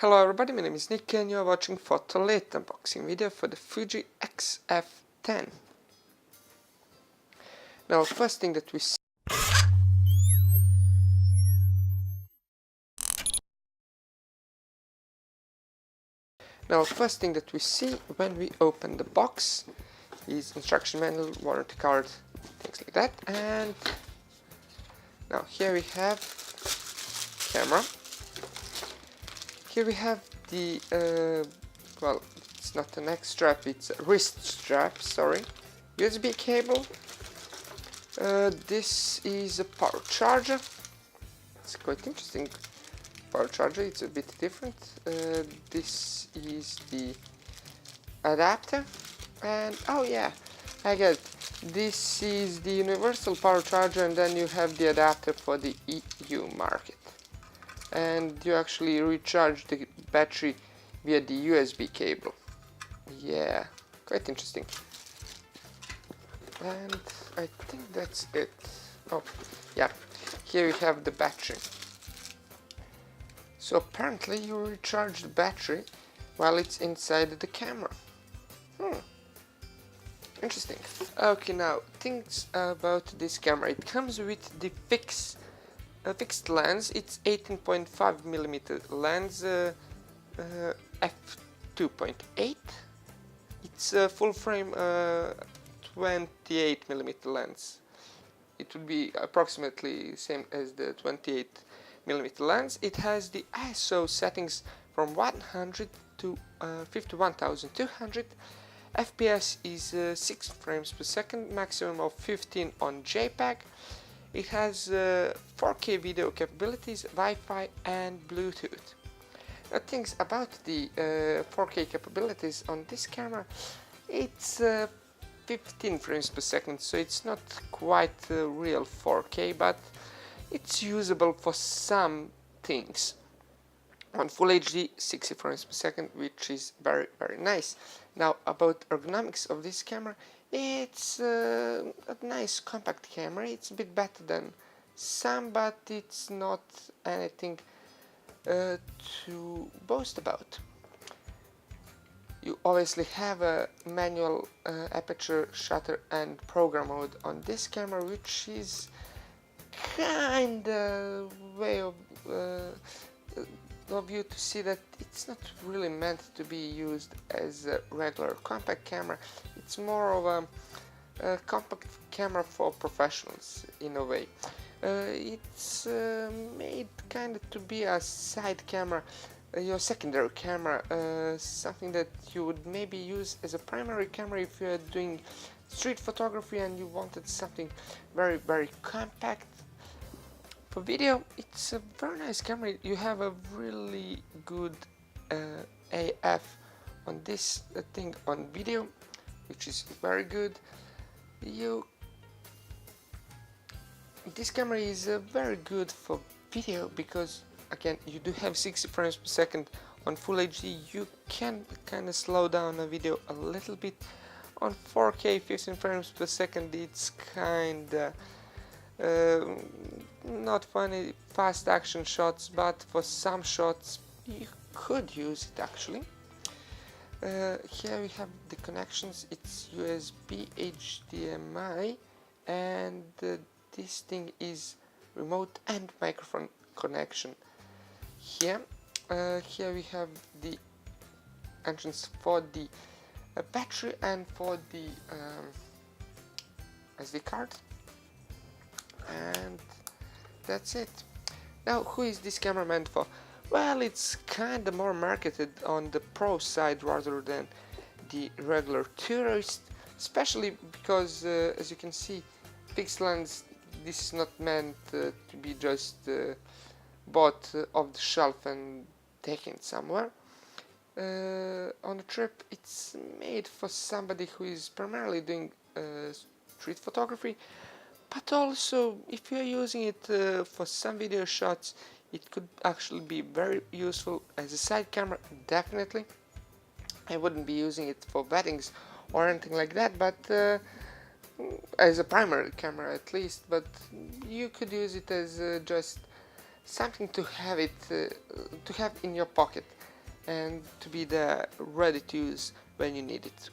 Hello everybody, my name is Nick and you are watching for Leet unboxing video for the Fuji XF10. Now first thing that we see when we open the box is instruction manual, warranty card, things like that. And now here we have camera. Here we have the well, it's not a neck strap, it's a wrist strap, sorry. USB cable. This is a power charger. It's quite interesting power charger, it's a bit different. This is the adapter, and oh yeah, I get it. This is the universal power charger, and then you have the adapter for the EU market. And you actually recharge the battery via the USB cable. Yeah, quite interesting. And I think that's it. Oh, yeah, here we have the battery. So apparently you recharge the battery while it's inside the camera. Interesting. Okay, now things about this camera. It comes with the fixed lens. It's 18.5mm lens, f2.8. It's a full frame 28mm lens. It would be approximately same as the 28mm lens. It has the ISO settings from 100 to 51200. FPS is 6 frames per second, maximum of 15 on JPEG. It has 4K video capabilities, Wi-Fi and Bluetooth. Now, things about the 4K capabilities on this camera, it's 15 frames per second, so it's not quite real 4K, but it's usable for some things. On Full HD, 60 frames per second, which is very nice. Now, about ergonomics of this camera, it's a nice compact camera. It's a bit better than some, but it's not anything to boast about. You obviously have a manual aperture, shutter and program mode on this camera, which is kinda way of you to see that it's not really meant to be used as a regular compact camera. It's more of a compact camera for professionals in a way. It's made kind of to be a side camera, your secondary camera, something that you would maybe use as a primary camera if you're doing street photography and you wanted something very compact. For video, it's a very nice camera. You have a really good AF on this thing on video, which is very good. This camera is very good for video because, again, you do have 60 frames per second. On Full HD you can kind of slow down a video a little bit. On 4K 15 frames per second it's kinda not funny fast action shots, but for some shots you could use it actually. Here we have the connections. It's USB, HDMI, and this thing is remote and microphone connection. Here we have the entrance for the battery and for the SD card, and that's it. Now, who is this camera meant for? Well, it's kinda more marketed on the pro side rather than the regular tourist, especially because as you can see, fixed lens, this is not meant to be just bought off the shelf and taken somewhere. On a trip, it's made for somebody who is primarily doing street photography, but also if you're using it for some video shots, it could actually be very useful as a side camera. Definitely, I wouldn't be using it for weddings or anything like that, but as a primary camera at least. But you could use it as just something to have in your pocket. and to be there ready to use when you need it.